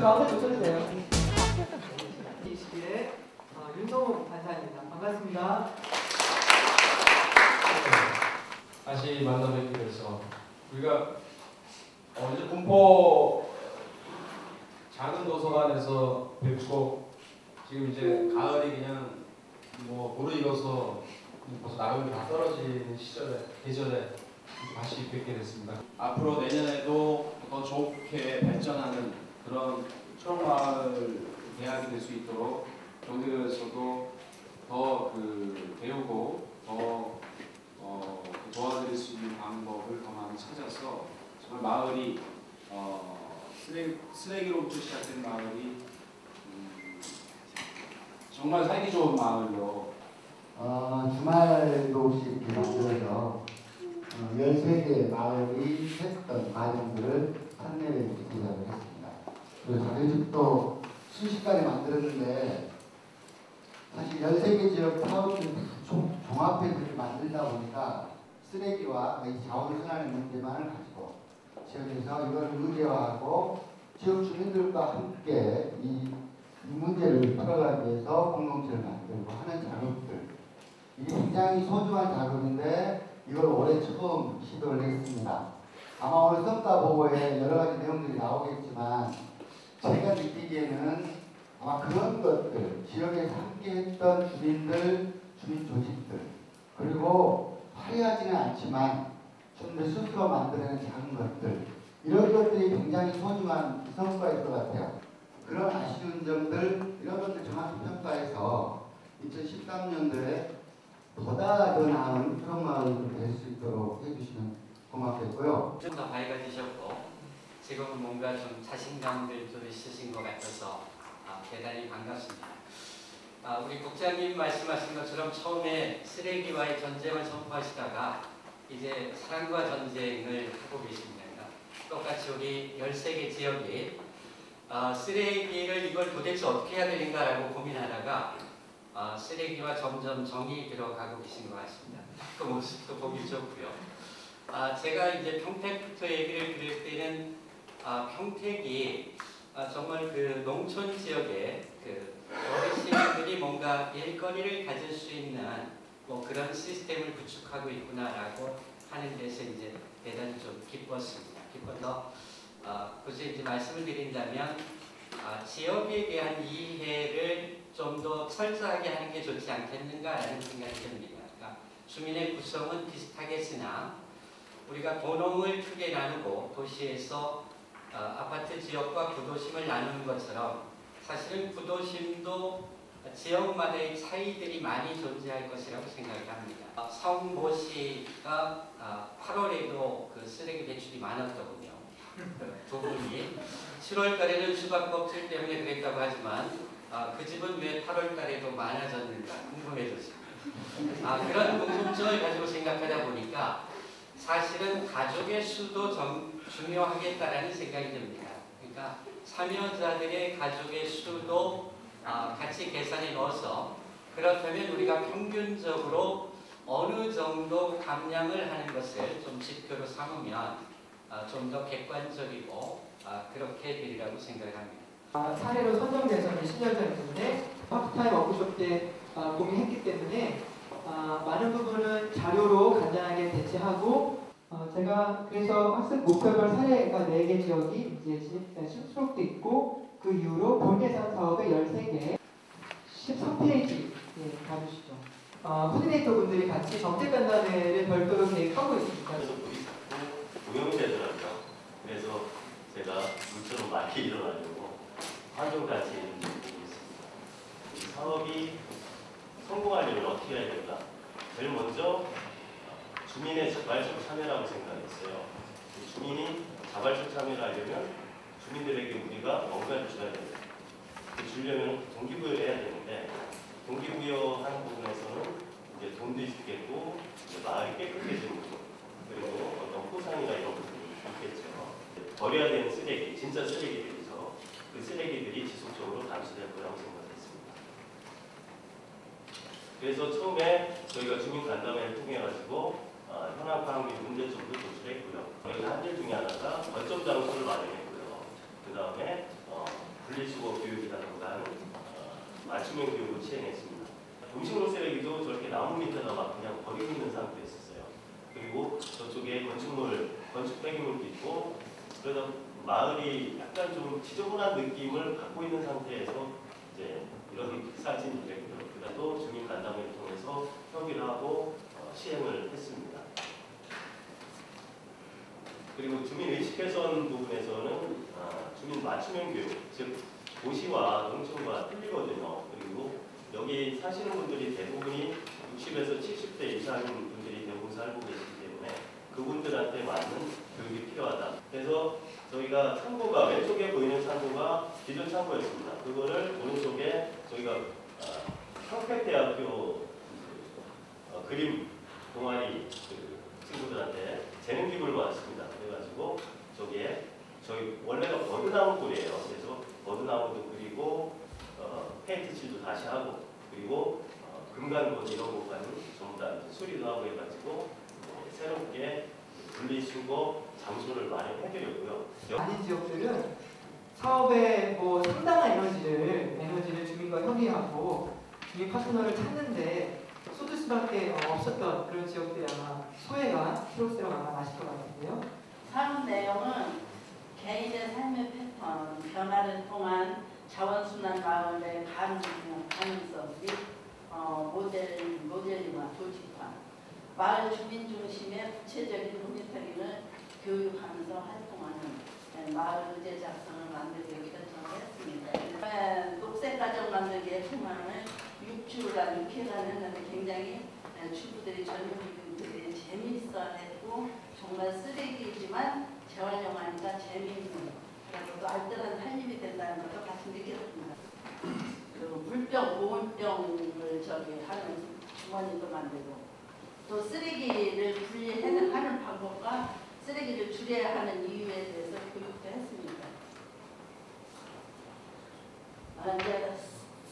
가운데 모셔주세요. 21의 윤성훈 간사입니다. 반갑습니다. 다시 만나 뵙게 돼서 우리가 이제 군포 작은 도서관에서 뵙고 지금 이제 가을이 그냥 뭐 도로 이어서 벌써 나름이 다 떨어지는 계절에 다시 뵙게 됐습니다. 앞으로 내년에도 더 좋게 발전하는 그런 초록마을 대학이 될 수 있도록 경기도에서도 더 배우고 더 도와드릴 수 있는 방법을 더 많이 찾아서 정말 마을이 쓰레기로부터 시작된 마을이 정말 살기 좋은 마을로 주말도 없이 이렇게 만들어서 13개 마을이 했던 과정들을 판넬에 기재를 했습니다. 그래서 저희 집도 순식간에 만들었는데 사실 13개 지역 사업을 종합해서 이렇게 만들다 보니까 쓰레기와 이 자원순환의 문제만을 가지고 지역에서 이걸 의제화하고 지역 주민들과 함께 이 문제를 풀어가기 위해서 공동체를 만들고 하는 작업들, 이게 굉장히 소중한 작업인데 이걸 올해 처음 시도를 했습니다. 아마 오늘 성과 보고에 여러 가지 내용들이 나오겠지만 제가 느끼기에는 아마 그런 것들, 지역에서 함께했던 주민들, 주민 조직들, 그리고 화려하지는 않지만 좀 더 스스로 만들어낸 작은 것들, 이런 것들이 굉장히 소중한 성과일 것 같아요. 그런 아쉬운 점들, 이런 것들 정확히 평가해서 2013년도에 보다 더 나은 그런 마을이 될 수 있도록 해주시면 고맙겠고요. 좀 더 밝아지셨고 지금은 뭔가 좀 자신감들 좀 있으신 것 같아서 대단히 반갑습니다. 우리 국장님 말씀하신 것처럼 처음에 쓰레기와의 전쟁을 선포하시다가 이제 사랑과 전쟁을 하고 계십니다. 똑같이 우리 13개 지역이 쓰레기를 이걸 도대체 어떻게 해야 되는가라고 고민하다가 쓰레기와 점점 정이 들어가고 계신 것 같습니다. 그 모습도 보기 좋고요. 제가 이제 평택부터 얘기를 드릴 때는 평택이 정말 그 농촌 지역에 어르신들이 뭔가 일거리를 가질 수 있는 뭐 그런 시스템을 구축하고 있구나라고 하는 데서 이제 대단히 좀 기뻤습니다. 기뻐서 굳이 이제 말씀을 드린다면 지역에 대한 이해를 좀 더 철저하게 하는 게 좋지 않겠는가라는 생각이 듭니다. 그러니까 주민의 구성은 비슷하겠으나 우리가 도농을 크게 나누고 도시에서 아파트 지역과 구도심을 나누는 것처럼 사실은 구도심도 지역마다의 차이들이 많이 존재할 것이라고 생각을 합니다. 성모시가 8월에도 그 쓰레기 배출이 많았더군요. 두 분이 7월달에는 수박껍질 때문에 그랬다고 하지만 그 집은 왜 8월달에도 많아졌는가 궁금해졌습니다. 그런 궁금증을 가지고 생각하다 보니까 사실은 가족의 수도 중요하겠다라는 생각이 듭니다. 그러니까 참여자들의 가족의 수도 같이 계산에 넣어서 그렇다면 우리가 평균적으로 어느 정도 감량을 하는 것을 좀 지표로 삼으면 좀 더 객관적이고 그렇게 되리라고 생각을 합니다. 사례로 선정돼서 몇십 년 전인데 파트타임 워크숍 때 고민했기 때문에 많은 부분은 자료로 간단하게 대체하고 제가 그래서 학습 목표별 사례가 4개 지역이 이제 수록돼 있고 그 이후로 본 예산 사업의 13개 13페이지 봐주시죠. 코디네이터 분들이 같이 정책 간담회를 별도로 계획하고 있습니다. 그래서 우리 자꾸 오염이 되더라고요. 그래서 제가 물처럼 많이 일어나려고 환경단체 이런 데 보고 있습니다. 이 사업이 성공하려면 어떻게 해야 될까? 제일 먼저 주민의 자발적 참여라고 생각했어요. 주민이 자발적 참여를 하려면 주민들에게 우리가 뭔가를 줘야 됩니다. 주려면 동기부여를 해야 되는데 동기부여하는 부분에서는 이제 돈도 있겠고 마을이 깨끗해지는 부분 그리고 어떤 포상이나 이런 부분이 있겠죠. 버려야 되는 쓰레기, 진짜 쓰레기들이죠. 그 쓰레기들이 지속적으로 감소될 거라고 생각했습니다. 그래서 처음에 저희가 주민 간담회를 통해 가지고 현황 파악 및 문제점도 도출했고요. 저희가 한 일 중에 하나가 거점 장소를 마련했고요. 그 다음에 맞춤형 교육을 시행했습니다. 음식물 쓰레기도 저렇게 나무 밑에다 막 그냥 버리고 있는 상태였었어요. 그리고 저쪽에 건축 폐기물도 있고, 그러다 마을이 약간 좀 지저분한 느낌을 갖고 있는 상태에서 이제 이런 사진이고요. 그래도 주민 간담회를 통해서 협의를 하고 시행을 했습니다. 그리고 주민 의식 개선 부분에서는 주민 맞춤형 교육, 즉 도시와 농촌과 틀리거든요. 그리고 여기 사시는 분들이 대부분이 60에서 70대 이상인 분들이 대부분 살고 계시기 때문에 그분들한테 맞는 교육이 필요하다. 그래서 저희가 창고가 왼쪽에 보이는 창고가 기존 창고였습니다. 그거를 오른쪽에 저희가 평택대학교 그림 동아리 친구들한테 재능 기부를 받았습니다. 그래가지고 저기에 저희 원래가 버드나무 꼴이에요. 그래서 버드나무도 그리고 페인트 칠도 다시 하고, 그리고 금간본 이런 것까지 전부 다 수리도 하고 해가지고 새롭게 분리수거 장소를 마련해드렸고요. 아닌 지역들은 사업에 뭐 상당한 에너지를 주민과 협의하고 주민 파트너를 찾는데 쏟을 수밖에 없었던 그런 지역들이 아마 소외가 초록새로 아마 나실 것 같은데요. 사업 내용은 개인의 삶의 패턴, 변화를 통한 자원순환 마을의 가능성 및 모델링과 조직화, 마을 주민 중심의 구체적인 모니터링을 교육하면서 활동하는 마을 의제 작성을 만들기 결정을 했습니다. 녹색 가정 만들기의 풍만을 6회간 했는데 굉장히 주부들이 젊은 분들이 재미있어 했고, 정말 쓰레기지만 재활용하니까 재미있는, 그리고 또 알뜰한 살림이 된다는 것도 같이 느꼈습니다. 그리고 물병, 보온병을 하는 주머니도 만들고, 또 쓰레기를 분리하는 방법과 쓰레기를 줄여야 하는 이유에 대해서 교육도 했습니다. 이제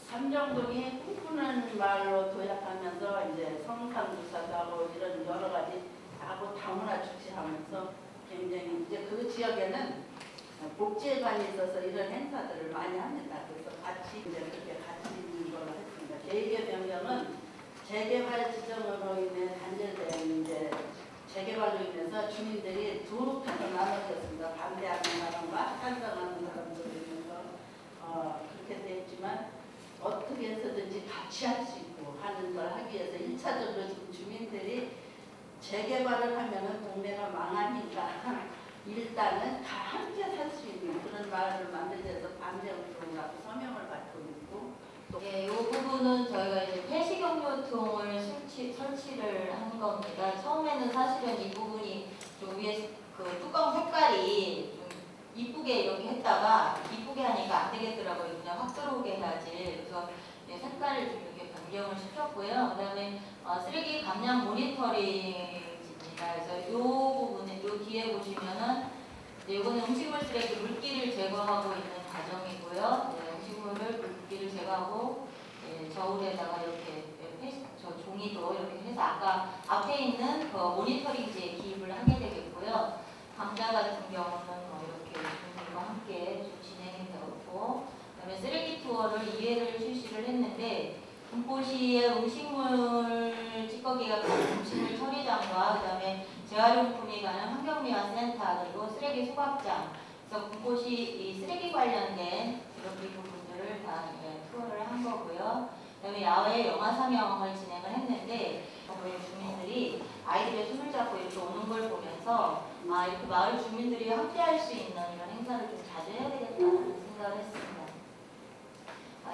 삼정동이 꿈꾸는 마을로 도약하면서 이제 성산부사도 하고 이런 여러 가지 하고 다문화 주최하면서 굉장히 이제 그 지역에는 복지회관이 있어서 이런 행사들을 많이 합니다. 그래서 같이 이제 그렇게 같이 있는 걸로 했습니다. 계획의 변경은 재개발 지정으로 인해 단절된 이제 재개발로 인해서 주민들이 두 편으로 나눠졌습니다. 반대하는 사람과 찬성하는 사람들이 있면서 그렇게 되었지만 어떻게 해서든지 같이 할 수 있고 하는 걸 하기 위해서 1차적으로 지금 주민들이 재개발을 하면은 동네가 망하니까 일단은 다 함께 살 수 있는 그런 마을을 만들기 위해서 반대 운동이라고 서명을 받고 있고, 이 부분은 저희가 이제 폐식용료통을 설치를 한 겁니다. 처음에는 사실은 이 부분이 좀 위에 그 뚜껑 색깔이 좀 이쁘게 이렇게 했다가 이쁘게 하니까 안 되겠더라고요. 그냥 확 들어오게 해야지. 그래서 색깔을 좀 이렇게 변경을 시켰고요. 그다음에 쓰레기 감량 모니터링입니다. 그래서 이 부분에 요 뒤에 보시면은 이거는 음식물 쓰레기 물기를 제거하고 있는 과정이고요. 물기를 제거하고 저울에다가 이렇게 저 종이도 이렇게 해서 아까 앞에 있는 그 모니터링지에 기입을 하게 되겠고요. 감자 같은 경우는 이렇게 주민과 함께 좀 진행이 되었고, 그다음에 쓰레기 투어를 2회를 실시를 했는데 군포시의 음식물 찌꺼기가 가는 음식물 처리장과 그다음에 재활용품이 가는 환경미화센터 그리고 쓰레기 소각장, 그래서 군포시 이 쓰레기 관련된 이런 부분들을 다 투어를 한 거고요. 그다음에 야외 영화 상영을 진행을 했는데 저희 주민들이 아이들의 손을 잡고 이렇게 오는 걸 보면서 이렇게 마을 주민들이 함께할 수 있는 이런 행사를 좀 자주 해야 되겠다는 생각을 했습니다.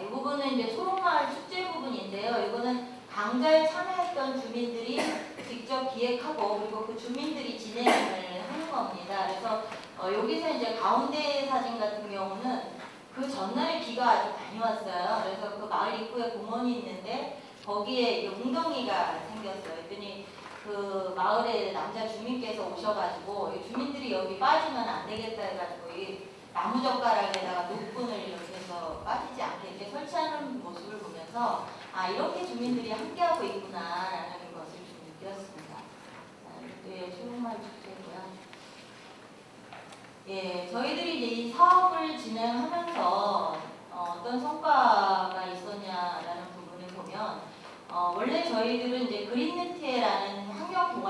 이 부분은 이제 초록마을 축제 부분인데요. 이거는 강좌에 참여했던 주민들이 직접 기획하고 그리고 그 주민들이 진행을 하는 겁니다. 그래서 여기서 이제 가운데 사진 같은 경우는 그 전날에 비가 아주 많이 왔어요. 그래서 그 마을 입구에 공원이 있는데 거기에 웅덩이가 생겼어요. 그랬더니 그 마을에 남자 주민께서 오셔가지고 주민들이 여기 빠지면 안 되겠다 해가지고 이 나무젓가락에다가 노끈을 이렇게 해서 빠지지 않게 이렇게 설치하는 모습을 보면서 이렇게 주민들이 함께하고 있구나라는 것을 좀 느꼈습니다. 네, 초록마을 축제고요. 예, 저희들이 이제 이 사업을 진행하면서 어떤 성과가 있었냐라는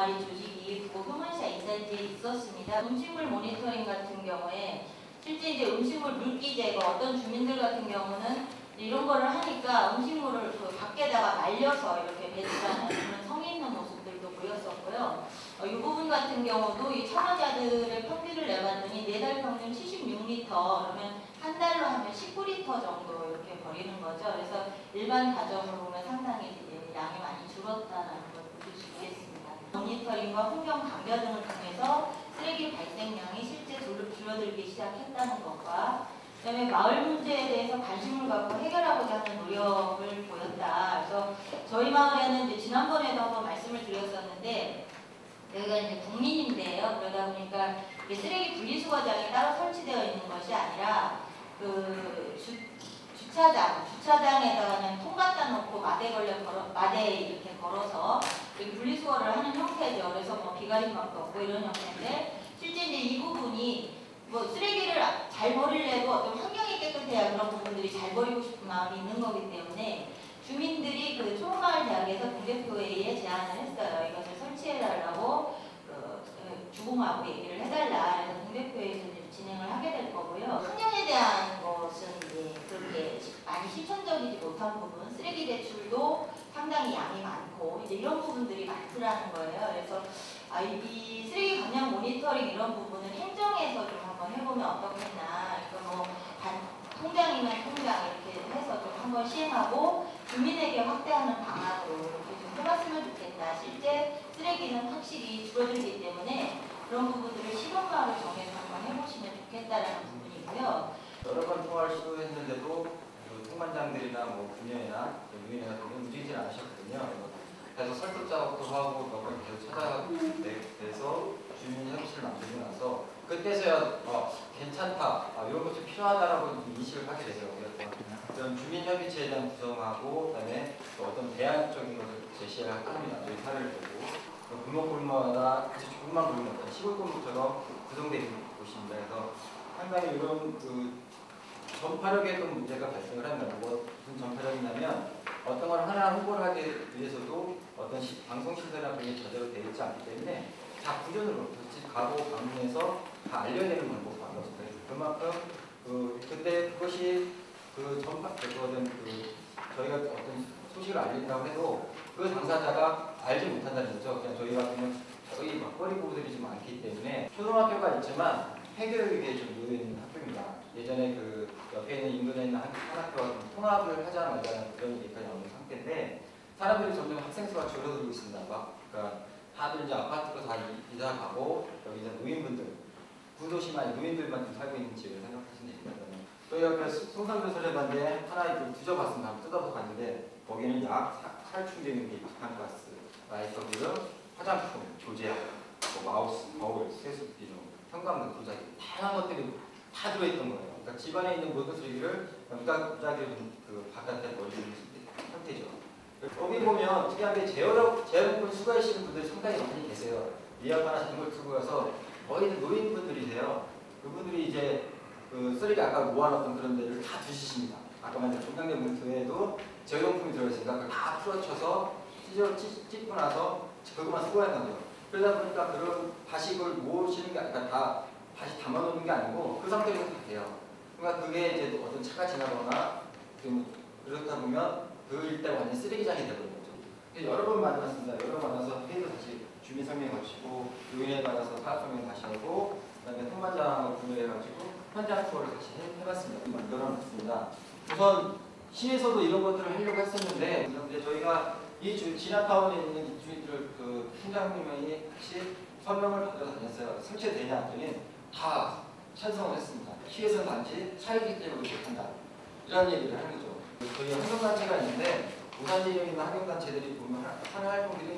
동아리 조직이 북구 휴먼시아 인사이트에 있었습니다. 음식물 모니터링 같은 경우에 실제 이제 음식물 물기 제거, 어떤 주민들 같은 경우는 이런 거를 하니까 음식물을 그 밖에다가 말려서 이렇게 배출하는 그런 성의 있는 모습들도 보였었고요. 이 부분 같은 경우도 이 참여자들의 평균을 내봤더니 4달 평균 76리터, 그러면 한 달로 하면 19리터 정도 이렇게 버리는 거죠. 그래서 일반 가정으로 보면 상당히 양이 많이 줄었다는 걸 볼 수 있겠습니다. 모니터링과 환경 감별 등을 통해서 쓰레기 발생량이 실제 줄어들기 시작했다는 것과 그다음에 마을 문제에 대해서 관심을 갖고 해결하고자 하는 노력을 보였다. 그래서 저희 마을에는 이제 지난번에도 한번 말씀을 드렸었는데 여기가 이제 국민임대예요. 그러다 보니까 이게 쓰레기 분리수거장이 따로 설치되어 있는 것이 아니라 그 주차장에다가 그냥 통 갖다 놓고 마대에 이렇게 걸어서 분리수거를 하는 형태죠. 그래서 뭐 비가림막도 없고 이런 형태인데 실제 이제 이 부분이 뭐 쓰레기를 잘 버리려고 어떤 환경이 깨끗해야 그런 부분들이 잘 버리고 싶은 마음이 있는 거기 때문에 주민들이 그 초마을대학에서 동대표회의에 제안을 했어요. 이것을 설치해달라고 주공하고 얘기를 해달라. 그래서 동대표회의에서 진행을 하게 될 거고요. 환경에 대한 것은 이제 그렇게 많이 실천적이지 못한 부분, 쓰레기 배출도 상당히 양이 많고 이제 이런 부분들이 많더라는 거예요. 그래서 이 쓰레기 감량 모니터링 이런 부분은 행정에서 좀 한번 해보면 어떻겠나. 그러니까 뭐 통장이면 통장 이렇게 해서 좀 한번 시행하고 주민에게 확대하는 방안으로 이렇게 좀 해봤으면 좋겠다. 실제 쓰레기는 확실히 줄어들기 때문에 그런 부분들을 시범마을을 정해서 한번 해보시면 좋겠다라는 부분이고요. 여러 번 통화를 시도했는데도 그 통반장들이나 뭐 분녀나 유인회 같은 경우는 움직이질 않으셨거든요. 그래서 설득 작업도 하고 몇 번 계속 찾아내서 주민 협의체를 만들고 나서 그때서야 괜찮다, 이런 것이 필요하다라고 인식을 하게 되더라고요. 그런 주민 협의체에 대한 구성하고 그다음에 또 어떤 대안적인 것을 제시를 합니다. 저희 사례를 보고 골목골마다 아주 조그만 골목, 시골 골목처럼 구성되어 있는 곳입니다. 그래서 상당히 이런 그 전파력에 좀 문제가 발생을 하면 무슨 전파력이냐면 어떤 걸 하나 홍보를 하기 위해서도 어떤 방송 시설이나 그런 게 제대로 되어 있지 않기 때문에 다 구전으로 가고 방문해서 다 알려야 되는 방법밖에 없어요. 그만큼 근데 그것이 저희가 어떤 소식을 알린다고 해도 그 당사자가 알지 못한다는 거죠. 그냥 저희 같은 경우는 저희 막거리 부부들이 좀 많기 때문에 초등학교가 있지만 폐교육에 좀 놓여 있는 학교입니다. 예전에 그 옆에 있는 인근에 있는 한 학교가 통합을 하자 말자는 그런 얘기가 나오는 상태인데 사람들이 점점 학생 수가 줄어들고 있습니다. 그러니까 다들 이제 아파트로 다 이사 가고 여기 이제 노인분들 구도시만 노인들만 좀 살고 있는 지역을 생각하시면 됩니다. 저희가 그 송산교수를 해봤는데 하나 뒤져봤습니다. 뜯어서 봤는데 거기는 약 살충제는 게 비탄가스, 라이터 기름, 화장품, 조제약, 뭐 마우스, 거울, 세수기 등 현관문, 도자기 다양한 것들이 다 들어있던 거예요. 그러니까 집안에 있는 모든 쓰레기를 무작위로 그 바깥에 버리는 상태죠. 여기 보면 특이하게 재활용품 수거하시는 분들이 상당히 많이 계세요. 미약하나 자전거를 들고 가서 거의 노인분들이세요. 그분들이 이제 그 쓰레기 아까 모아놨던 그런 데를 다 주시십니다. 아까 말한 종량제 봉투에도 재활용품이 들어있으니까 그걸 다 풀어쳐서 찢고 나서 그것만 수거하는 거죠. 그러다 보니까 그런 다시 그걸 모으시는 게 아니라 다 다시 담아놓는 게 아니고 그 상태로 다 돼요. 그러니까 그게 이제 어떤 차가 지나거나 좀 그렇다 보면 그 일대 완전 쓰레기장이 되버리는 거죠. 여러 번 만났습니다. 여러 번 만나서 회의도 다시 주민 설명 거치고 요인에 따라서 사업 설명 다시 하고 그다음에 통반장하고 분류해가지고 현장 투어를 다시 해봤습니다. 만들어놨습니다. 우선 시에서도 이런 것들을 하려고 했었는데 이제 저희가 이 진화타운에 있는 주민들 그 팀장님이 같이 설명을 받아서 다녔어요. 설치되냐 했더니 다 찬성을 했습니다. 시에서는 단지 차이기 때문에 못한다. 이런 얘기를 하는 거죠. 저희 환경단체가 있는데 우산 지역에 있는 환경단체들이 보면 하는 활동들이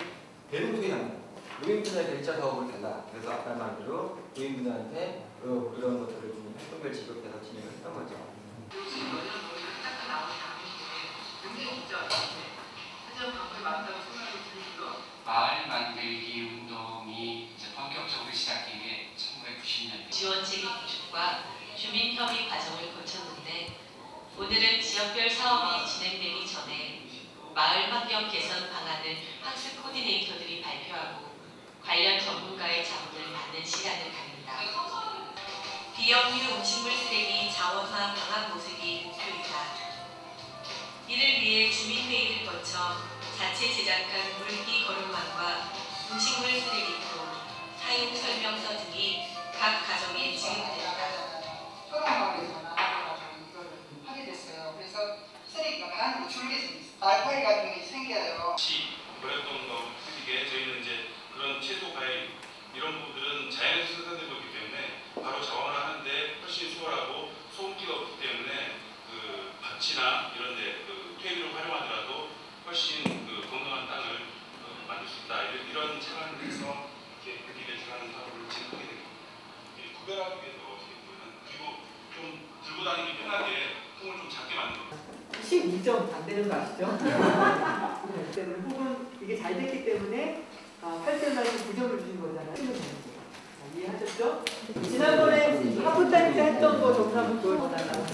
대중적이 합니다. 노인분들에게 1차 사업을 달라. 그래서 아까 말대로 노인분들한테 그런 것들을 좀 활동별 지급해서 진행을 했던 거죠. 마을 만들기 운동이 본격적으로 시작된 게 1990년대. 지원책임 구축과 주민협의 과정을 거쳤는데 오늘은 지역별 사업이 진행되기 전에 마을 환경 개선 방안을 학습 코디네이터들이 발표하고 비영유 음식물 쓰레기 자원화 방안 모색이 목표이다. 이를 위해 주민회의를 거쳐 자체 제작한 물기 거름망과 음식물 쓰레기통, 사용 설명서 등이 각 가정에 지급됐다. 초롱마을에 전화하고 이걸 하게 됐어요. 그래서 쓰레기가 많이 줄게 생겼어요. 알파리 같은 게 생겨요. 버렸던 쓰레기에 저희는 이제 그런 채소, 과일 이런 부분들은 자연에서 생산된 거기 때문에 바로 자원을 하는데 훨씬 수월하고 소음기가 없기 때문에 그 밭이나 이런 데 그 퇴비를 활용하더라도 훨씬 그 건강한 땅을 만들 수 있다. 이런 생각을 해서 이렇게 그렇게 대책하는 사업을 진행하게 됩니다. 구별하기 위해서 어떻게 보면 그리고 좀 들고 다니기 편하게 통을 좀 작게 만든 겁니다. 12점 안 되는 거 아시죠? 때문에 혹은 이게 잘 됐기 때문에 8점만 9점을 주신 거잖아요. 이해하셨죠? 지난번에 하프타임 때 했던 거 점수 한번 보여주다가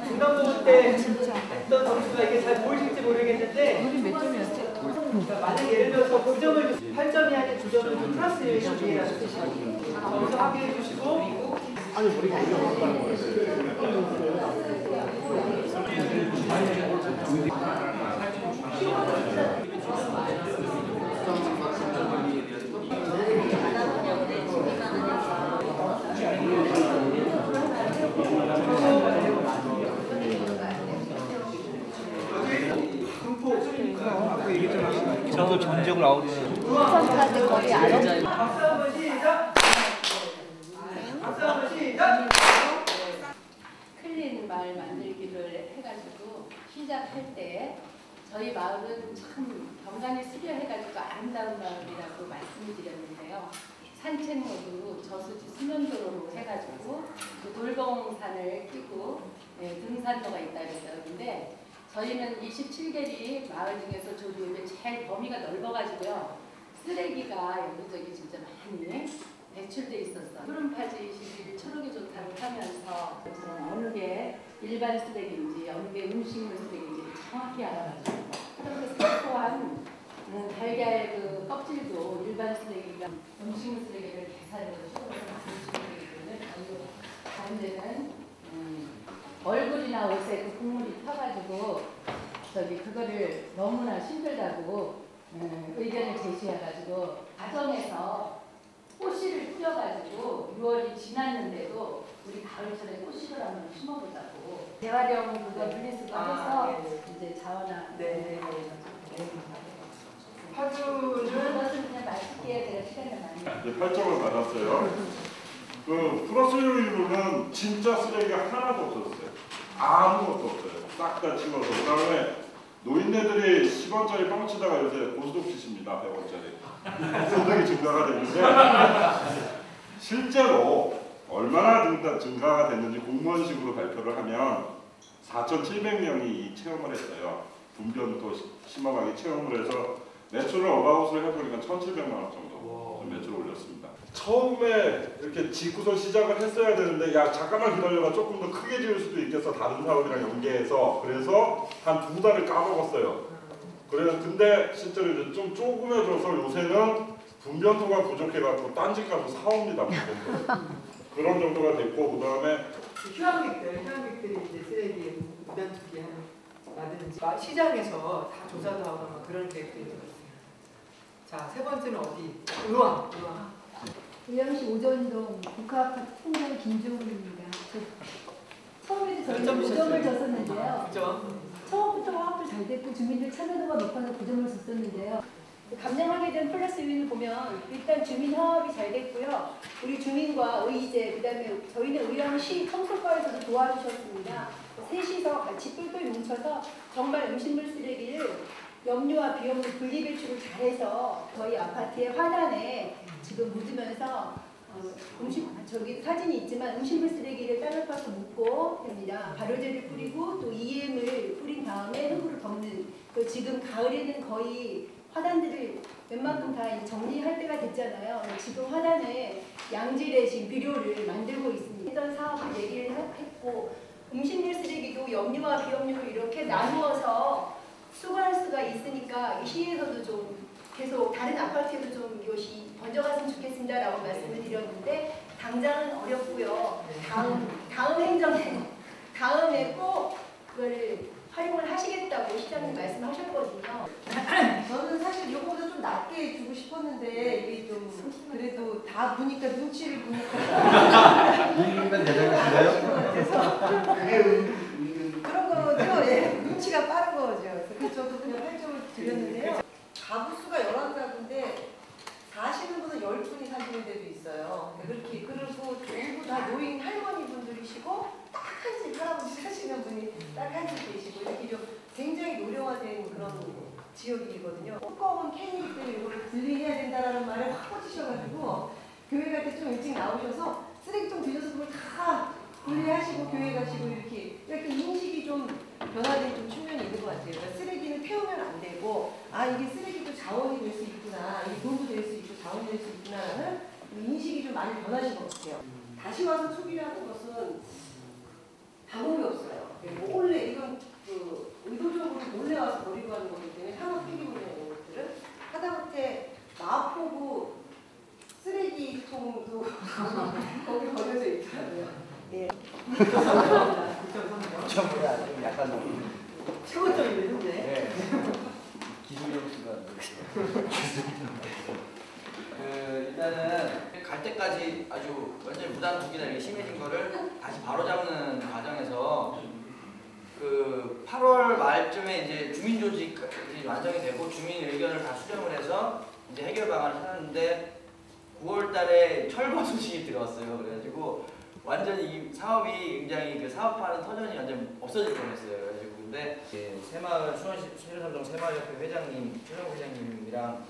중간 부분 때 했던 점수가 이게 잘 보이실지 모르겠는데 우리 몇 점이었지? 그러니까 만약 예를 들어서 9점을 8점이 아닌 9점을 플러스 1점이라는 뜻이거든요. 점수 확인해 주시고 아니 우리가 올려놓았다는 거예요. 저도 전적을 아우르는 선수한테 거의 알아? 박수 한번 시작! 박수 한번 시작! 클린 마을 만들기를 해가지고 시작할 때 저희 마을은 참 경관이 수려해가지고 아름다운 마을이라고 말씀을 드렸는데요. 산책로도 저수지 수면도로로 해가지고 그 돌봉산을 끼고 등산로가 있다 그랬었는데 저희는 27개리 마을 중에서 조리에 제일 범위가 넓어가지고요. 쓰레기가 여기저기 진짜 많이 배출돼 있었어. 푸른파지 시기를 초록의 조사를 하면서 어느 게 일반 쓰레기인지 어느 게 음식물 쓰레기인지 정확히 알아가지고 그래서 또한 달걀 그 껍질도 일반 쓰레기가 음식물 쓰레기를 계산해서 시골에서 만든 쓰레기들은 다른 데는 얼굴이나 옷에 그 국물이 타가지고 저기 그거를 너무나 힘들다고 의견을 제시해가지고 가정에서 꽃씨를 뿌려가지고 6월이 지났는데도 우리 가을철에 꽃씨를 한번 심어보자고 재활용 그거 분리수거해서 이제 자원화 파주는 그것은 그냥 맛있게 제가 시간을 많이 8점을 받았어요. 그 플러스 요인으로는 진짜 쓰레기가 하나도 없었어요. 아무것도 없어요. 싹 다 치워서. 그 다음에 노인네들이 10원짜리 빵 치다가 요새 고스톱 치십니다. 100원짜리. 소득이 증가가 됐는데 실제로 얼마나 증가가 됐는지 공무원식으로 발표를 하면 4,700명이 이 체험을 했어요. 분변도 심어가기 체험을 해서 매출을 어바웃을 해보니까 1,700만 원 정도 매출을 올렸습니다. 처음에 이렇게 짓고서 시작을 했어야 되는데 야 잠깐만 기다려봐 조금 더 크게 지을 수도 있겠어 다른 사업이랑 연계해서 그래서 한 2달을 까먹었어요. 그래서 근데 실제로 이제 좀 조금해져서 요새는 분변토가 부족해갖고 딴집 가서 사옵니다. 그런 정도가 됐고 그 다음에 휴양객들이 이제 쓰레기 무단 투기하는 시장에서 다 조사도 하고 막 그런 계획들이 있어요. 자, 세 번째는 어디? 의왕. 의왕시 오전동 국화아파트 풍경 김종훈입니다. 처음에 저희는 9점을 줬었는데요. 처음부터 화합도 잘 됐고 주민들 참여도가 높아서 9점을 줬었는데요. 감량하게 된 플러스 요인을 보면 일단 주민 화합이 잘 됐고요. 우리 주민과 의제, 그다음에 저희는 의왕시 청소과에서도 도와주셨습니다. 셋이서 같이 똘똘 뭉쳐서 정말 음식물 쓰레기를 염료와 비염료 분리배출을 잘해서 저희 아파트의 화단에 지금 묻으면서 저기 사진이 있지만 음식물 쓰레기를 땅을 파서 묻고 됩니다. 발효제를 뿌리고 또 EM을 뿌린 다음에 흙으로 덮는 지금 가을에는 거의 화단들을 웬만큼 다 정리할 때가 됐잖아요. 지금 화단에 양질의 지금 비료를 만들고 있습니다. 했던 사업을 얘기를 했고 음식물 쓰레기도 염료와 비염료를 이렇게 나누어서 수거할 수가 있으니까 시에서도 좀 계속 다른 아파트에도 좀 이것이 번져갔으면 좋겠습니다라고 말씀을 드렸는데 당장은 어렵고요. 다음 행정에 다음에 꼭 그걸 활용을 하시겠다고 시장님 말씀하셨거든요. 저는 사실 요거보다 좀 낮게 주고 싶었는데 이게 좀 그래도 다 보니까 눈치를 보니까 이민간 대장이신가요? 그런 거죠. 예. 눈치가 빠른 거죠. 그래서 저도 그냥 8점을 드렸는데요. 가구 수가 11가구인데 사시는 분은 10분이 사시는 데도 있어요. 그렇게 그리고 전부 다 노인 할머니 분들이시고 딱 한 집 할아버지 사시는 분이 딱 한 집 계시고 이렇게 좀 굉장히 노령화된 그런 지역이거든요. 두꺼운 캐니들 이거를 분리해야 된다라는 말을 확 꽂으셔가지고 교회 갈 때 좀 일찍 나오셔서 쓰레기통 뒤져서 그걸 다 분리하시고 교회 가시고 이렇게 인식이 좀 변화된 좀 측면이 있는 것 같아요. 그러니까 쓰레기는 태우면 안 되고 아 이게 쓰레기도 자원이 될 수 있구나, 이게 돈도 될 수 있고 자원이 될 수 있구나라는 인식이 좀 많이 변하신 것 같아요. 다시 와서 소비라는 것은 방법이 없어요. 몰래 이건 의도적으로 몰래 와서 버리고 하는 거기 때문에 산업 폐기물이나 이런 것들은 하다못해 마포구 쓰레기통도 거기 버려져 있더라고요. 예. 좀 약간 최고점인데 현재. 네. 기술력 수가 일단은 갈 때까지 아주 완전히 무단 투기나 이게 심해진 거를 다시 바로잡는 과정에서 그 8월 말쯤에 이제 주민 조직 완성이 되고 주민 의견을 다 수렴을 해서 이제 해결 방안을 찾았는데 9월 달에 철거 소식이 들어왔어요. 그래가지고 완전히 이 사업이 굉장히 그 사업하는 터전이 완전 없어질 뻔했어요. 그래가지고 근데 새마을 수원시 세류삼동 새마을협회 회장님 최정 회장님이랑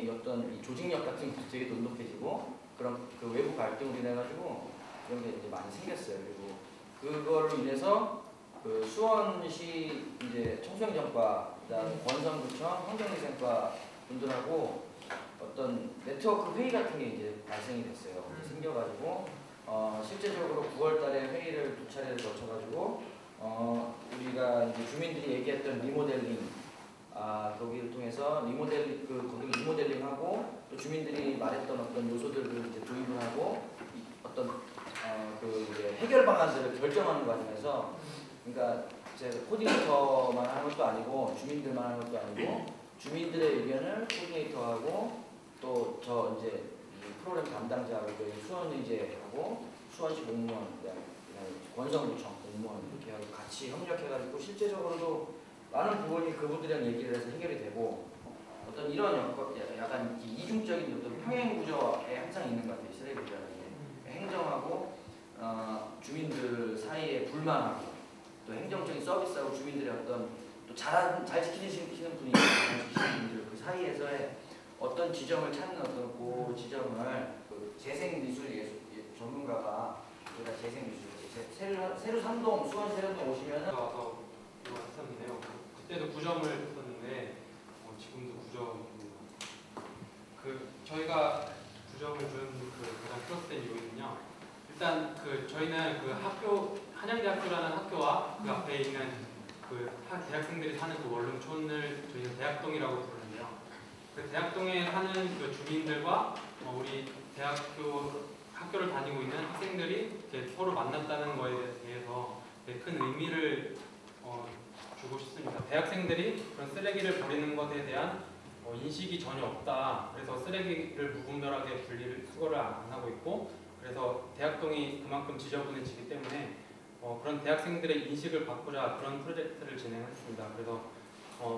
어떤 이 조직력 같은 것도 되게 돈독해지고 그런 그 외부 갈등으로 인해 가지고 그런 게 이제 많이 생겼어요. 그리고 그걸로 인해서 그 수원시 이제 청소년과 그다음에 권선구청 환경위생과 분들하고 어떤 네트워크 회의 같은 게 이제 발생이 됐어요. 생겨가지고 실제적으로 9월달에 회의를 2차례를 거쳐가지고 우리가 이제 주민들이 얘기했던 리모델링 거기를 통해서 거기 리모델링하고 또 주민들이 말했던 어떤 요소들을 이제 도입을 하고 어떤 그 이제 해결 방안들을 결정하는 과정에서 그러니까 제가 코디네이터만 하는 것도 아니고 주민들만 하는 것도 아니고 주민들의 의견을 코디네이터하고 또 저 이제 프로그램 담당자하고 수원의제하고 수원시 공무원 그다음에 권성구청 공무원 이렇게 하고 같이 협력해가지고 실제적으로도 많은 부분이 그분들이랑 얘기를 해서 해결이 되고 어떤 이런 약간 이중적인 어떤 평행 구조에 항상 있는 것 같아요. 쓰레기라는 게 행정하고 주민들 사이에 불만하고 또 행정적인 서비스하고 주민들의 어떤 또 잘 지키시는 분이 지키시는 분들 그 사이에서의 어떤 지점을 찾는 어떤 그 지점을 그 재생미술 전문가가 우리가 재생미술 세류삼동 수원 세류삼동 오시면은 와서 했었는데요. 그때도 9점을 했었는데 지금도 9점입니다. 저희가 9점을 준 가장 플러스된 이유는요. 일단 저희는 그 학교 한양대학교라는 학교와 그 앞에 있는 그 대학생들이 사는 그 원룸촌을 저희가 대학동이라고 부르는데요. 그 대학동에 사는 그 주민들과 우리 학교를 다니고 있는 학생들이 이렇게 서로 만났다는 거에 대해서 되게 큰 의미를 주고 싶습니다. 대학생들이 그런 쓰레기를 버리는 것에 대한 인식이 전혀 없다. 그래서 쓰레기를 무분별하게 수거를 안 하고 있고 그래서 대학동이 그만큼 지저분해지기 때문에 그런 대학생들의 인식을 바꾸자 그런 프로젝트를 진행했습니다. 그래서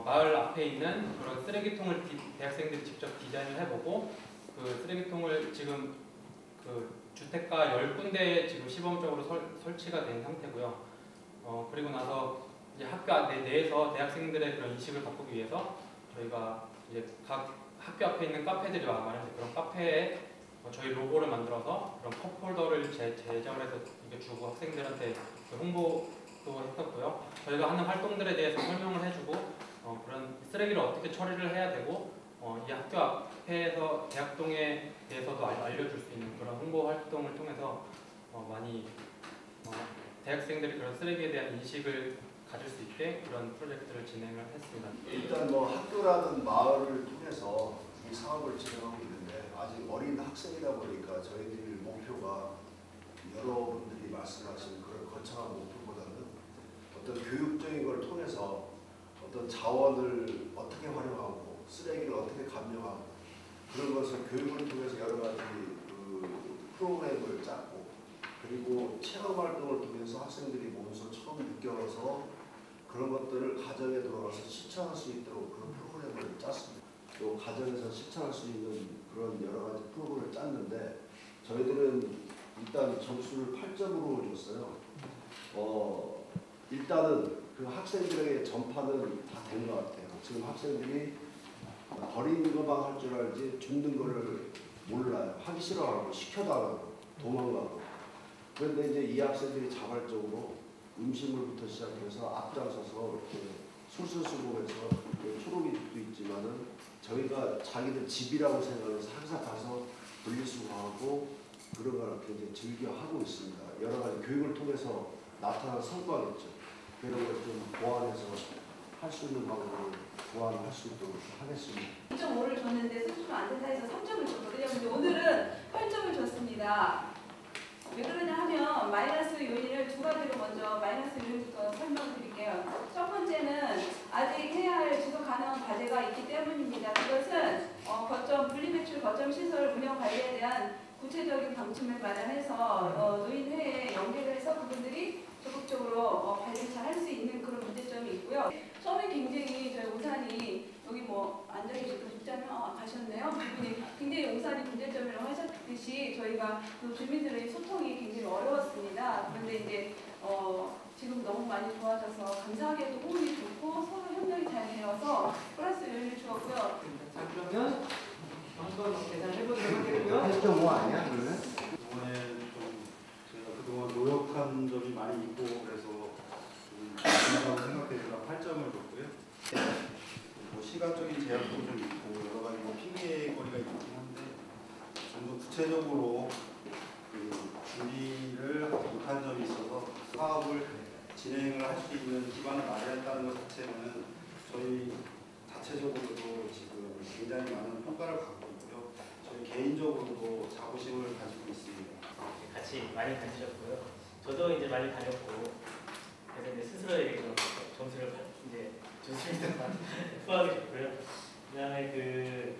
마을 앞에 있는 그런 쓰레기통을 대학생들이 직접 디자인을 해보고 그 쓰레기통을 지금 그 주택가 10군데에 지금 시범적으로 설치가 된 상태고요. 그리고 나서 이제 학교 내에서 대학생들의 그런 인식을 바꾸기 위해서 저희가 이제 각 학교 앞에 있는 카페들이 많은데 그런 카페에 저희 로고를 만들어서 그런 컵홀더를 제작을 해서 이렇게 주고 학생들한테 홍보도 했었고요. 저희가 하는 활동들에 대해서 설명을 해주고 그런 쓰레기를 어떻게 처리를 해야 되고 이 학교 앞에서 대학동에 대해서도 알려줄 수 있는 그런 홍보 활동을 통해서 많이 대학생들이 그런 쓰레기에 대한 인식을 가질 수 있게 그런 프로젝트를 진행을 했습니다. 일단 학교라는 마을을 통해서 이 사업을 진행하고 있는데 아직 어린 학생이다 보니까 저희들 목표가 여러분들이 말씀하신 그런 거창한 목표보다는 어떤 교육적인 걸 통해서 어떤 자원을 어떻게 활용하고 쓰레기를 어떻게 감량하고 그런 것을 교육을 통해서 여러 가지 그 프로그램을 짰고 그리고 체험 활동을 통해서 학생들이 몸소 처음 느껴서 그런 것들을 가정에 들어가서 실천할 수 있도록 그런 프로그램을 짰습니다. 또 가정에서 실천할 수 있는 그런 여러 가지 프로그램을 짰는데 저희들은 일단 점수를 8점으로 줬어요. 일단은 그 학생들에게 전파는 다 된 것 같아요. 지금 학생들이 버리는 것만 할 줄 알지 줍는 거를 몰라요. 하기 싫어하고 시켜달라고 도망가고. 그런데 이제 이 학생들이 자발적으로 음식물부터 시작해서 앞장서서 이렇게 솔선수범해서 초록이도 있지만은 저희가 자기들 집이라고 생각해서 항상 가서 분리수거하고 그런 걸 굉장히 즐겨 하고 있습니다. 여러 가지 교육을 통해서 나타난 성과겠죠. 그런 걸 좀 보완해서 할 수 있는 방법을 보완할 수 있도록 하겠습니다. 2.5를 줬는데 쓰시면 안 된다 해서 3점을 줬거든요. 근데 오늘은 8점을 줬습니다. 왜 그러냐 하면 마이너스 요인을 두 가지로 먼저 마이너스 요인부터 설명드릴게요. 첫 번째는 아직 해야 할 지속 가능한 과제가 있기 때문입니다. 그것은 거점 분리배출 거점 시설 운영 관리에 대한 구체적인 방침을 마련해서 노인회에 연계를 해서 그분들이 적극적으로 관리를 잘 할 수 있는 그런 문제점이 있고요. 처음에 굉장히 저희 오산이 여기 뭐 앉아 계실 그 국장님 가셨네요. 그분이 굉장히 오산이 문제점이라고 하셨듯이 저희가 그 주민들의 소통이 굉장히 어려웠습니다. 그런데 이제 지금 너무 많이 좋아져서 감사하게도 호흡이 좋고 서로 협력이 잘 되어서 플러스 요인을 주었고요. 자 그러면 한번 계산해보도록 하겠고요. 8.5 아니야 그러면? 이번에 좀 제가 그동안 노력한 점이 많이 있고 그래서 좀 중요하다고 생각해서 8점을 줬고요. 뭐 시간적인 제약도 좀 있고 여러 가지 뭐 핑계거리가 있긴 한데 좀 더 구체적으로 그 준비를 못한 점이 있어서 사업을 진행을 할 수 있는 기반을 마련했다는 것 자체는 저희 자체적으로도 지금 굉장히 많은 평가를 받고 있고요. 저희 개인적으로도 자부심을 가지고 있습니다. 같이 많이 다니셨고요. 저도 이제 많이 다녔고 그래서 이제 스스로에게 좀 점수를 이제 줬습니다. 후하게 줬고요. 그다음에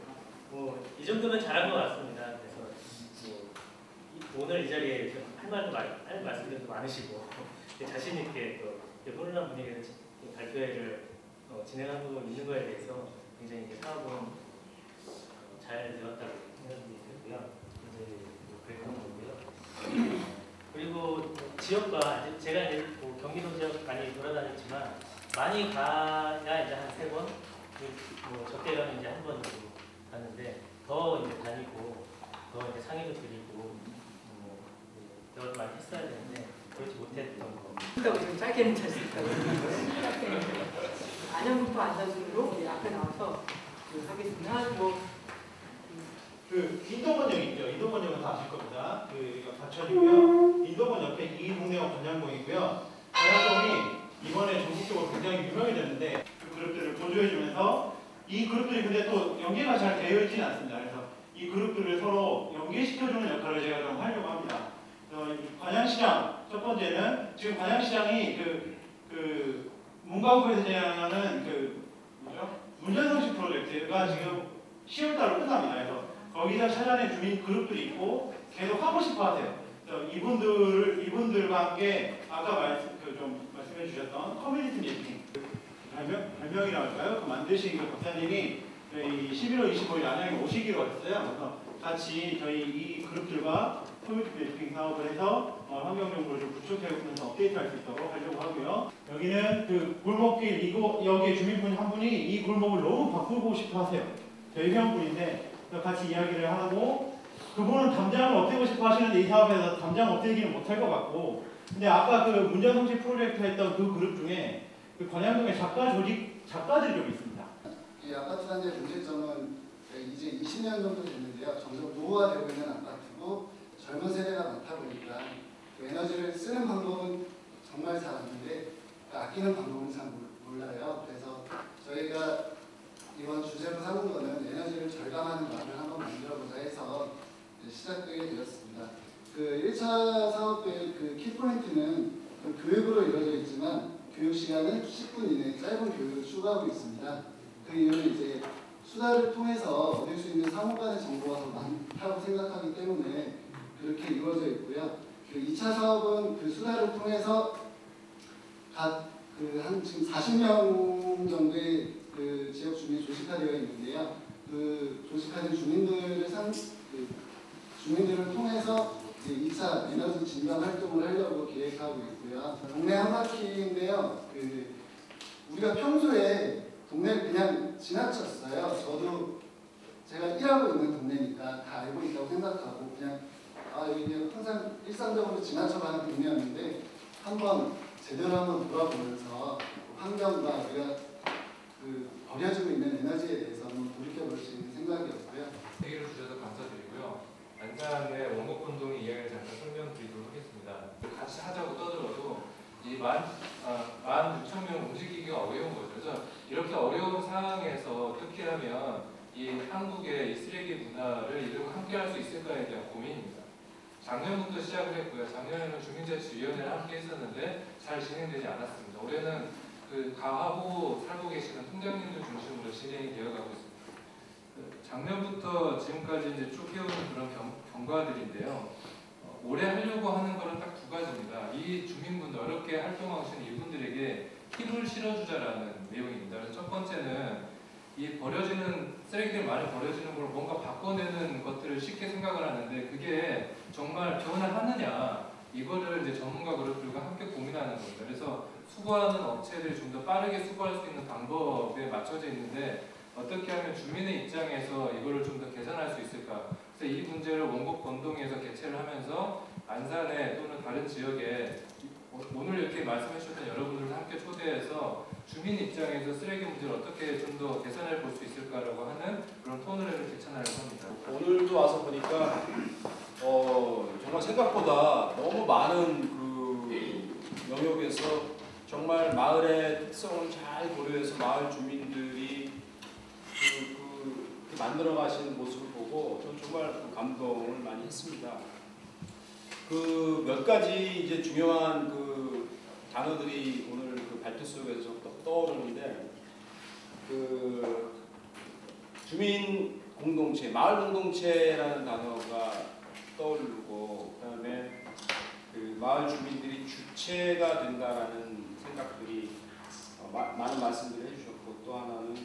이 정도면 잘한 것 같습니다. 그래서 오늘 이 자리에 이렇게 할 말씀들도 많으시고 자신 있게 또 훈훈한 분위기에서 발표회를 진행하고 있는 거에 대해서 굉장히 이제 사업은 잘 되었다고 생각이 들고요. 이제 그랬던 거고요. 그리고 지역과 제가 이제 경기도 지역 많이 돌아다녔지만 많이 가야 이제 한 3번, 적게 가면 이제 한 번 정도 갔는데 더 이제 다니고 더 이제 상의도 드리고 대화도 많이 했어야 되는데 그렇지 못했던 거. 좀 짧게는 잘 수 있다고 안양부터 안산으로 우리 앞에 나와서 하겠습니다. 그 인도번역 있죠. 인도번역은 다 아실 겁니다. 여기가 과천이고요. 인도번 옆에 이 동네가 관양동이고요. 관양동이 이번에 전국적으로 굉장히 유명해졌는데 그 그룹들을 보조해주면서 이 그룹들이 근데 또 연계가 잘 되어 있지는 않습니다. 그래서 이 그룹들을 서로 연계시켜주는 역할을 제가 좀 하려고 합니다. 관양시장 첫 번째는 지금 관양시장이 그 문광구에서 진행하는 문전성시 프로젝트가 지금 10월달로 끝납니다. 그래서 거기서 찾아낸 주민 그룹들이 있고 계속 하고 싶어 하세요. 이분들과 함께 아까 좀 말씀해 주셨던 커뮤니티 미팅 발명이라고 할까요? 그 만드신 그 박사님이 저희 11월 25일 안양에 오시기로 했어요. 그래서 같이 저희 이 그룹들과 커뮤니티 미팅 사업을 해서 환경정보를 좀 구축해서 업데이트할 수 있도록 하려고 하고요. 여기는 그 골목길이고 여기에 주민분 한 분이 이 골목을 너무 바꾸고 싶어 하세요. 저희 회원분인데 같이 이야기를 하고 그분은 담장을 업되고 싶어 하시는데 이 사업에서 담장 업되기는 못할 것 같고 근데 아까 그 문전성시 프로젝트 했던 그 그룹 중에 그 관양동의 작가들이 좀 있습니다. 이 아파트 단지의 문제점은 이제 20년 정도 됐는데요. 점점 노후화되고 있는 아파트고 젊은 세대가 많다 보니까 에너지를 쓰는 방법은 정말 잘 아는데 아끼는 방법은 잘 몰라요. 그래서 저희가 이번 주제로 삼은 거는 에너지를 절감하는 마을을 한번 만들어보자 해서 시작되게 되었습니다. 그 1차 사업의 그 키포인트는 그 교육으로 이루어져 있지만 교육 시간은 10분 이내 짧은 교육을 추구하고 있습니다. 그 이유는 이제 수다를 통해서 얻을 수 있는 상호 간의 정보가 더 많다고 생각하기 때문에 그렇게 이루어져 있고요. 그 2차 사업은 그 수다를 통해서 한 지금 40명 정도의 그 지역 주민이 조직화되어 있는데요. 그 조직화된 주민들을 주민들을 통해서 이제 2차 에너지 진단 활동을 하려고 계획하고 있고요. 동네 한 바퀴인데요. 그 우리가 평소에 동네를 그냥 지나쳤어요. 저도 제가 일하고 있는 동네니까 다 알고 있다고 생각하고 그냥 여기 항상 일상적으로 지나쳐가는 동네였는데 한번 제대로 한번 돌아보면서 환경과 우리가 그 버려지고 있는 에너지에 대해서 한번 돌이켜볼 수 있는 생각이었고요. 얘기를 주셔서 감사드리고요. 안산의 원곡운동의 이야기를 잠깐 설명드리도록 하겠습니다. 같이 하자고 떠들어도 이 16,000명 움직이기가 어려운 거죠. 그래서 이렇게 어려운 상황에서 어떻게 하면 이 한국의 이 쓰레기 문화를 이들과 함께 할 수 있을까에 대한 고민입니다. 작년부터 시작을 했고요. 작년에는 주민자치위원회를 함께 했었는데 잘 진행되지 않았습니다. 올해는 그 가하고 살고 계시는 통장님들 중심으로 진행이 되어가고 있습니다. 작년부터 지금까지 이제 쭉 해오는 그런 경과들인데요. 올해 하려고 하는 거는 딱 두 가지입니다. 이 주민분들 어렵게 활동하고 계시는 이분들에게 힘을 실어주자라는 내용입니다. 그래서 첫 번째는 이 버려지는 쓰레기들 많이 버려지는 걸 뭔가 바꿔내는 것들을 쉽게 생각을 하는데 그게 정말 변화하느냐 이거를 이제 전문가 그룹들과 함께 고민하는 겁니다. 그래서 수거하는 업체들이 좀 더 빠르게 수거할 수 있는 방법에 맞춰져 있는데 어떻게 하면 주민의 입장에서 이거를 좀 더 개선할 수 있을까? 그래서 이 문제를 원곡 건동에서 개최를 하면서 안산에 또는 다른 지역에 오늘 이렇게 말씀해 주셨던 여러분들을 함께 초대해서 주민 입장에서 쓰레기 문제를 어떻게 좀 더 개선해 볼 수 있을까라고 하는 그런 토론회를 개최하려고 합니다. 오늘도 와서 보니까 정말 생각보다 너무 많은 그 영역에서 정말 마을의 특성을 잘 고려해서 마을 주민들이 만들어 가시는 모습을 보고 저는 정말 감동을 많이 했습니다. 그 몇 가지 이제 중요한 그 단어들이 오늘 그 발표 속에서 떠오르는데 그 주민 공동체, 마을 공동체라는 단어가 떠오르고 그다음에 그 마을 주민들이 주체가 된다라는 생각들이 많은 말씀들을 해주셨고 또 하나는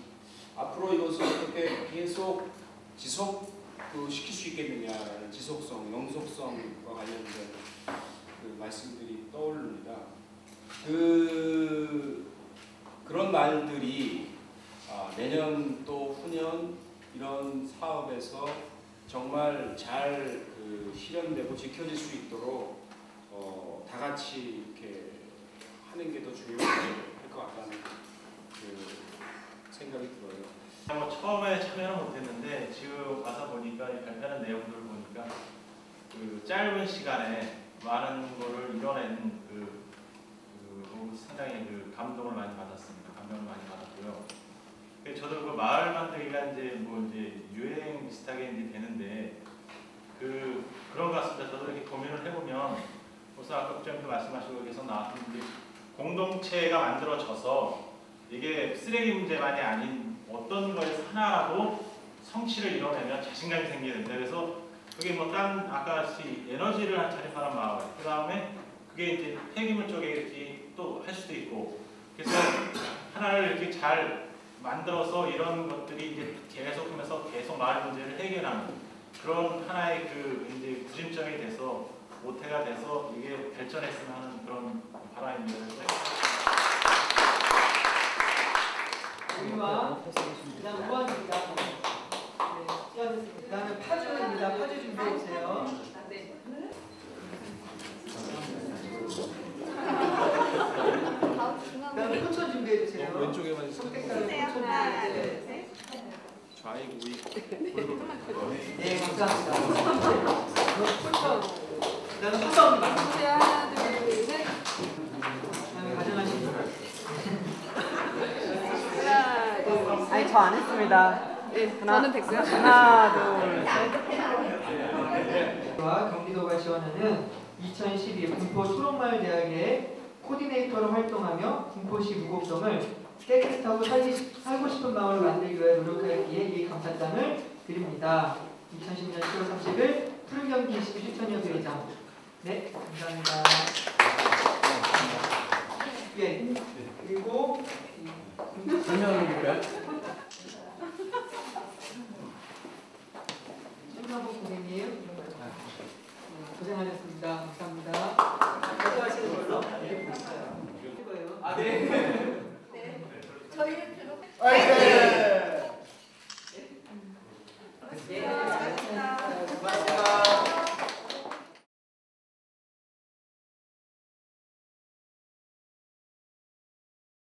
앞으로 이것을 어떻게 계속 시킬 수 있겠느냐라는 지속성, 영속성과 관련된 그 말씀들이 떠오릅니다. 그런 말들이 내년 또 후년 이런 사업에서 정말 잘 실현되고 지켜질 수 있도록 다 같이 이렇게 하는 게 더 중요할 것 같다는 생각이 들어요. 처음에 참여는 못했는데 지금 와서 보니까 발표하는 내용들을 보니까 그 짧은 시간에 많은 거를 이뤄낸 상당히 감동을 많이 받았습니다. 감명을 많이 받았고요. 저도 그 마을 만들기가 이제 유행 비슷하게 이제 되는데 그런 것 같습니다. 저도 이렇게 고민을 해보면 우선 아까 국장님도 말씀하시고 계속 나왔는데 공동체가 만들어져서 이게 쓰레기 문제만이 아닌 어떤 거에서 하나라도 성취를 이뤄내면 자신감이 생기게 됩니다. 그래서 그게 아까 같이 에너지를 자립하는 마을, 그 다음에 그게 이제 폐기물 쪽에 또 할 수도 있고, 그래서 하나를 이렇게 잘 만들어서 이런 것들이 이제 계속하면서 계속 마을 문제를 해결하는 그런 하나의 이제 구심점이 돼서 모태가 돼서 이게 발전했으면 하는 그런 바람입니다. 우리와 그다음 우아입니다. 네, 그다음에 파주입니다. 파주 준비해 주세요. 그다음에 포천 준비해 주세요. 왼쪽에만 있어요. 좌익 우익. 네, 감사합니다. 포천. 그다음에 수성입니다. 하나, 둘, 셋. 그다음에 가정하신 분. 아니 저 안 했습니다. 네, 저는 됐고요. 하나, 둘, 셋. 서울시와 경기도가 지원하는 2012 군포 초록마을대학의 코디네이터로 활동하며 군포시 무곡동을 깨끗하고 살고 싶은 마을을 만들기 위해 노력하기에 이 감사장을 드립니다. 2010년 7월 30일 푸른경기 22 실천위원회 회장. 네, 감사합니다. 예, 그리고 설명을 볼까요? 신사복 고객님 고생하셨습니다. 감사합니다.